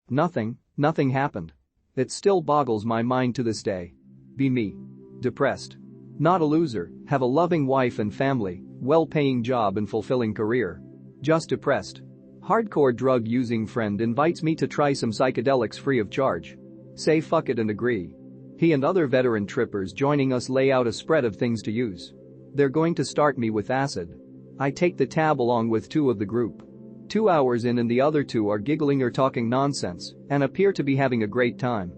Nothing happened. It still boggles my mind to this day. Be me. Depressed. Not a loser, have a loving wife and family, well-paying job and fulfilling career. Just depressed. Hardcore drug-using friend invites me to try some psychedelics free of charge. Say fuck it and agree. He and other veteran trippers joining us lay out a spread of things to use. They're going to start me with acid. I take the tab along with two of the group. 2 hours in and the other two are giggling or talking nonsense and appear to be having a great time.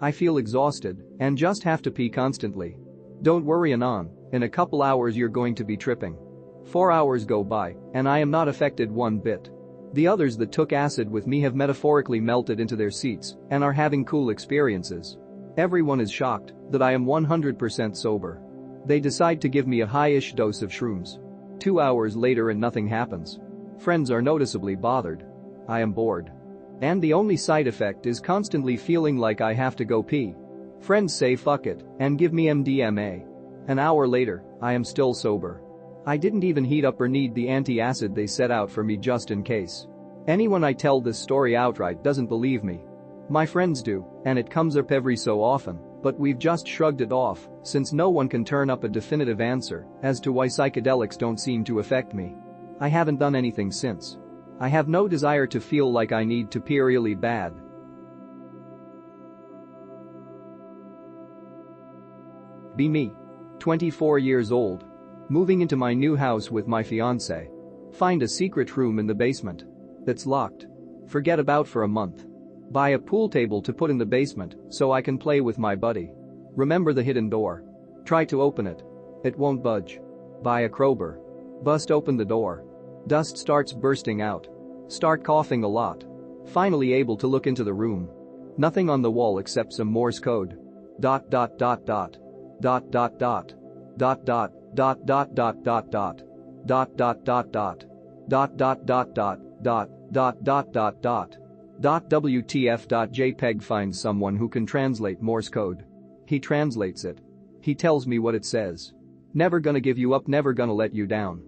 I feel exhausted and just have to pee constantly. Don't worry Anon, in a couple hours you're going to be tripping. 4 hours go by and I am not affected one bit. The others that took acid with me have metaphorically melted into their seats and are having cool experiences. Everyone is shocked that I am 100% sober. They decide to give me a high-ish dose of shrooms. 2 hours later and nothing happens. Friends are noticeably bothered. I am bored. And the only side effect is constantly feeling like I have to go pee. Friends say fuck it and give me MDMA. An hour later, I am still sober. I didn't even heat up or need the anti-acid they set out for me just in case. Anyone I tell this story outright doesn't believe me. My friends do, and it comes up every so often, but we've just shrugged it off since no one can turn up a definitive answer as to why psychedelics don't seem to affect me. I haven't done anything since. I have no desire to feel like I need to pee really bad. Be me. 24 years old. Moving into my new house with my fiancé. Find a secret room in the basement. That's locked. Forget about for a month. Buy a pool table to put in the basement so I can play with my buddy. Remember the hidden door. Try to open it. It won't budge. Buy a crowbar. Bust open the door. Dust starts bursting out. Start coughing a lot. Finally able to look into the room. Nothing on the wall except some Morse code. Dot dot dot dot. Dot dot dot. Dot dot dot dot dot dot dot. Dot dot dot dot. Dot dot dot dot dot dot dot dot dot. WTF.jpg finds someone who can translate Morse code. He translates it. He tells me what it says. Never gonna give you up, never gonna let you down.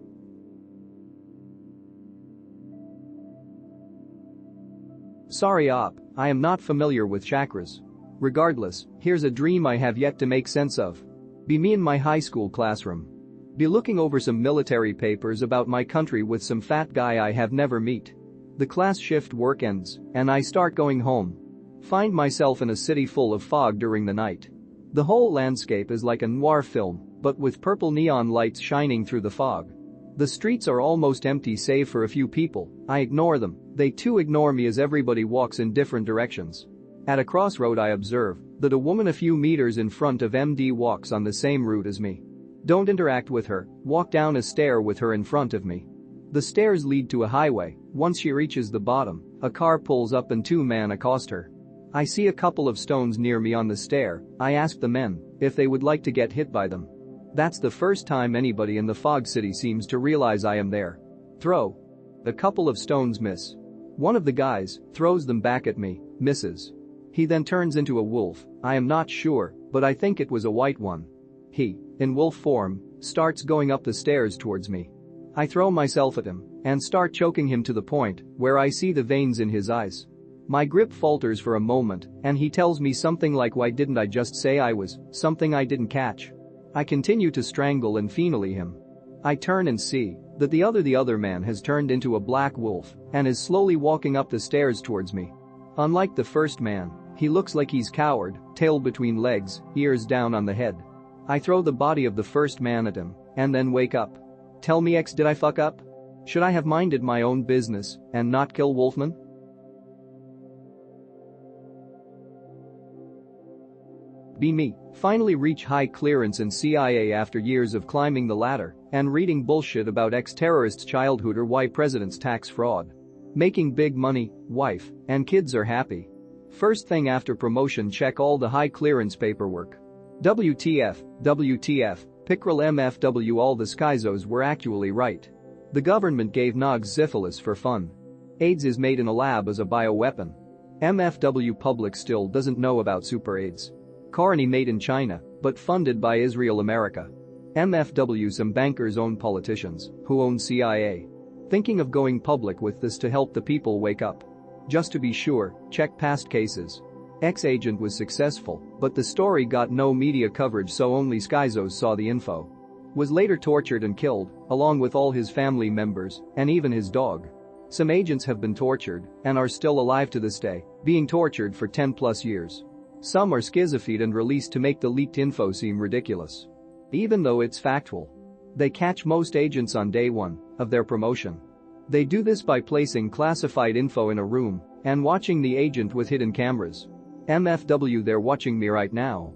Sorry op, I am not familiar with chakras. Regardless, here's a dream I have yet to make sense of. Be me in my high school classroom. Be looking over some military papers about my country with some fat guy I have never met. The class shift work ends, and I start going home. Find myself in a city full of fog during the night. The whole landscape is like a noir film, but with purple neon lights shining through the fog. The streets are almost empty save for a few people. I ignore them, they too ignore me as everybody walks in different directions. At a crossroad I observe that a woman a few meters in front of MD walks on the same route as me. Don't interact with her, walk down a stair with her in front of me. The stairs lead to a highway. Once she reaches the bottom, a car pulls up and two men accost her. I see a couple of stones near me on the stair. I ask the men if they would like to get hit by them. That's the first time anybody in the fog city seems to realize I am there. Throw. A couple of stones miss. One of the guys throws them back at me, misses. He then turns into a wolf. I am not sure, but I think it was a white one. He, in wolf form, starts going up the stairs towards me. I throw myself at him and start choking him to the point where I see the veins in his eyes. My grip falters for a moment and he tells me something like why didn't I just say I was, something I didn't catch. I continue to strangle and phenolly him. I turn and see that the other man has turned into a black wolf and is slowly walking up the stairs towards me. Unlike the first man, he looks like he's cowered, tail between legs, ears down on the head. I throw the body of the first man at him and then wake up. Tell me X, did I fuck up? Should I have minded my own business and not kill Wolfman? Be me. Finally reach high clearance in CIA after years of climbing the ladder and reading bullshit about ex-terrorists' childhood or why president's tax fraud. Making big money, wife, and kids are happy. First thing after promotion, check all the high clearance paperwork. WTF, Pickrel MFW, all the schizos were actually right. The government gave Nogs syphilis for fun. AIDS is made in a lab as a bioweapon. MFW public still doesn't know about super AIDS. Corny made in China, but funded by Israel America. MFW, some bankers own politicians, who own CIA. Thinking of going public with this to help the people wake up. Just to be sure, check past cases. Ex-agent was successful, but the story got no media coverage, so only Skyzos saw the info. Was later tortured and killed, along with all his family members and even his dog. Some agents have been tortured and are still alive to this day, being tortured for 10 plus years. Some are schizophrened and released to make the leaked info seem ridiculous. Even though it's factual. They catch most agents on day one of their promotion. They do this by placing classified info in a room and watching the agent with hidden cameras. MFW, they're watching me right now.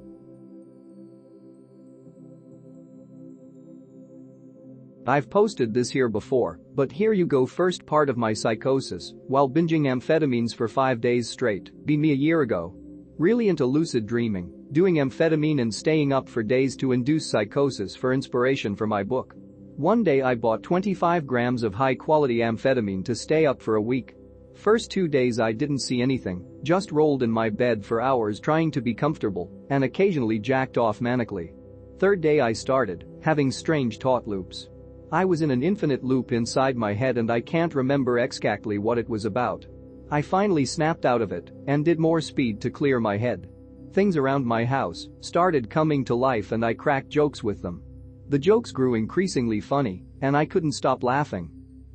I've posted this here before, but here you go. First part of my psychosis while binging amphetamines for 5 days straight, be me a year ago. Really into lucid dreaming, doing amphetamine and staying up for days to induce psychosis for inspiration for my book. One day I bought 25 grams of high-quality amphetamine to stay up for a week. First 2 days I didn't see anything, just rolled in my bed for hours trying to be comfortable and occasionally jacked off manically. Third day I started having strange thought loops. I was in an infinite loop inside my head and I can't remember exactly what it was about. I finally snapped out of it and did more speed to clear my head. Things around my house started coming to life and I cracked jokes with them. The jokes grew increasingly funny and I couldn't stop laughing.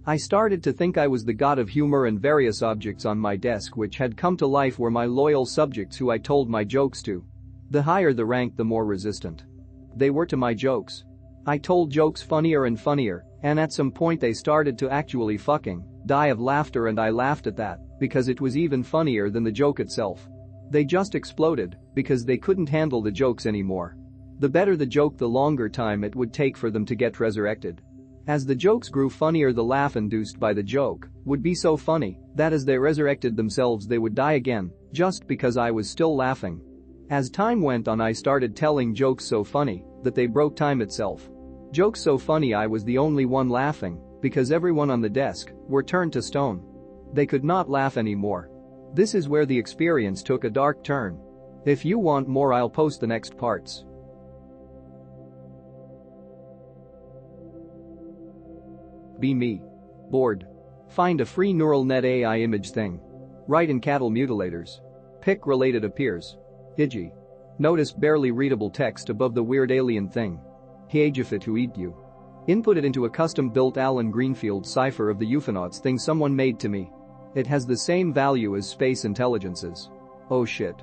I started to think I was the god of humor and various objects on my desk which had come to life were my loyal subjects who I told my jokes to. The higher the rank, the more resistant they were to my jokes. I told jokes funnier and funnier, and at some point they started to actually fucking die of laughter and I laughed at that because it was even funnier than the joke itself. They just exploded because they couldn't handle the jokes anymore. The better the joke, the longer time it would take for them to get resurrected. As the jokes grew funnier, the laugh induced by the joke would be so funny that as they resurrected themselves they would die again, just because I was still laughing. As time went on I started telling jokes so funny that they broke time itself. Jokes so funny I was the only one laughing because everyone on the desk were turned to stone. They could not laugh anymore. This is where the experience took a dark turn. If you want more, I'll post the next parts. Be me. Bored. Find a free neural net AI image thing. Write in cattle mutilators. Pick related appears. Ig. Notice barely readable text above the weird alien thing. Heagefit who eat you. Input it into a custom-built Alan Greenfield cipher of the euphonauts thing someone made to me. It has the same value as space intelligences. Oh shit.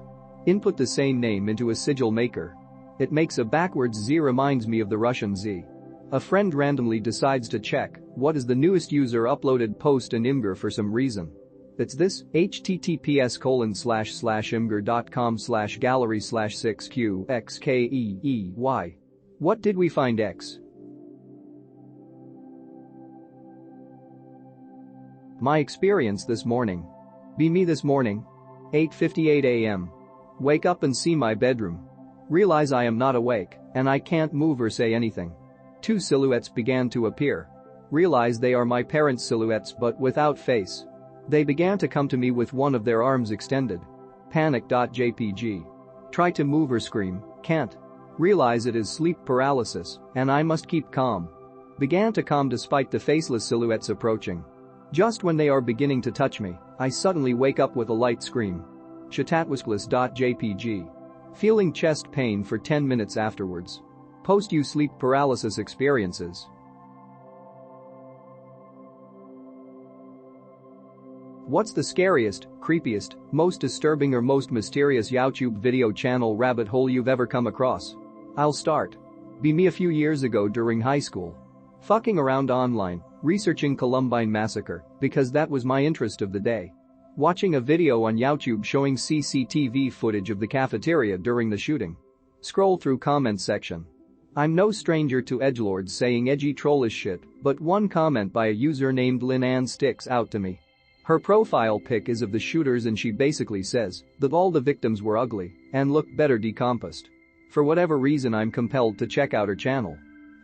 Input the same name into a sigil maker. It makes a backwards Z, reminds me of the Russian Z. A friend randomly decides to check what is the newest user uploaded post in Imgur for some reason. It's this, https://imgur.com/gallery/6qxkeey. What did we find X? My experience this morning. Be me this morning. 8:58 a.m. Wake up and see my bedroom. Realize I am not awake and I can't move or say anything. Two silhouettes began to appear. Realize they are my parents' silhouettes but without face. They began to come to me with one of their arms extended. Panic.jpg. Try to move or scream, can't. Realize it is sleep paralysis and I must keep calm. Began to calm despite the faceless silhouettes approaching. Just when they are beginning to touch me, I suddenly wake up with a light scream. Chatatwiskless.jpg. Feeling chest pain for 10 minutes afterwards. Post you sleep paralysis experiences. What's the scariest, creepiest, most disturbing or most mysterious YouTube video channel rabbit hole you've ever come across? I'll start. Be me a few years ago during high school. Fucking around online, researching Columbine massacre, because that was my interest of the day. Watching a video on YouTube showing CCTV footage of the cafeteria during the shooting. Scroll through comments section. I'm no stranger to edgelords saying edgy trollish shit, but one comment by a user named Lynn Ann sticks out to me. Her profile pic is of the shooters and she basically says that all the victims were ugly and looked better decomposed. For whatever reason I'm compelled to check out her channel.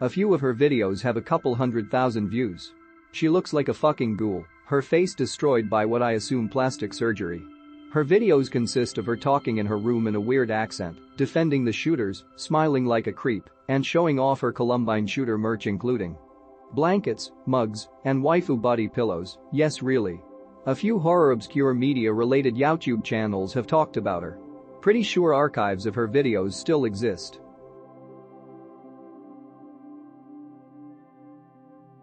A few of her videos have a couple 100,000 views. She looks like a fucking ghoul, her face destroyed by what I assume plastic surgery. Her videos consist of her talking in her room in a weird accent, defending the shooters, smiling like a creep, and showing off her Columbine shooter merch including blankets, mugs, and waifu body pillows. Yes, really. A few horror obscure media related YouTube channels have talked about her. Pretty sure archives of her videos still exist.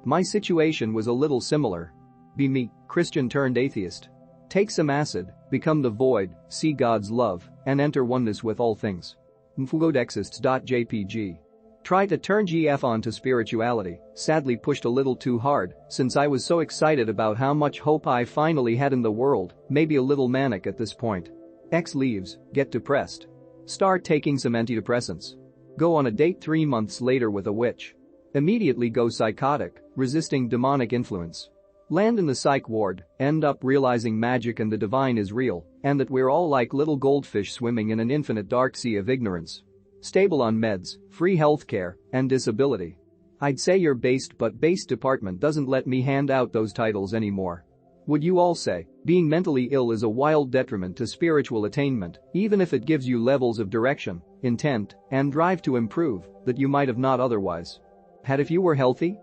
My situation was a little similar. Be me, Christian turned atheist. Take some acid, become the void, see God's love, and enter oneness with all things. Mfugodexists.jpg. Try to turn GF on to spirituality, sadly pushed a little too hard, since I was so excited about how much hope I finally had in the world, maybe a little manic at this point. X leaves, get depressed. Start taking some antidepressants. Go on a date 3 months later with a witch. Immediately go psychotic, resisting demonic influence. Land in the psych ward, end up realizing magic and the divine is real, and that we're all like little goldfish swimming in an infinite dark sea of ignorance. Stable on meds, free healthcare, and disability. I'd say you're based, but based department doesn't let me hand out those titles anymore. Would you all say, being mentally ill is a wild detriment to spiritual attainment, even if it gives you levels of direction, intent, and drive to improve that you might have not otherwise had if you were healthy?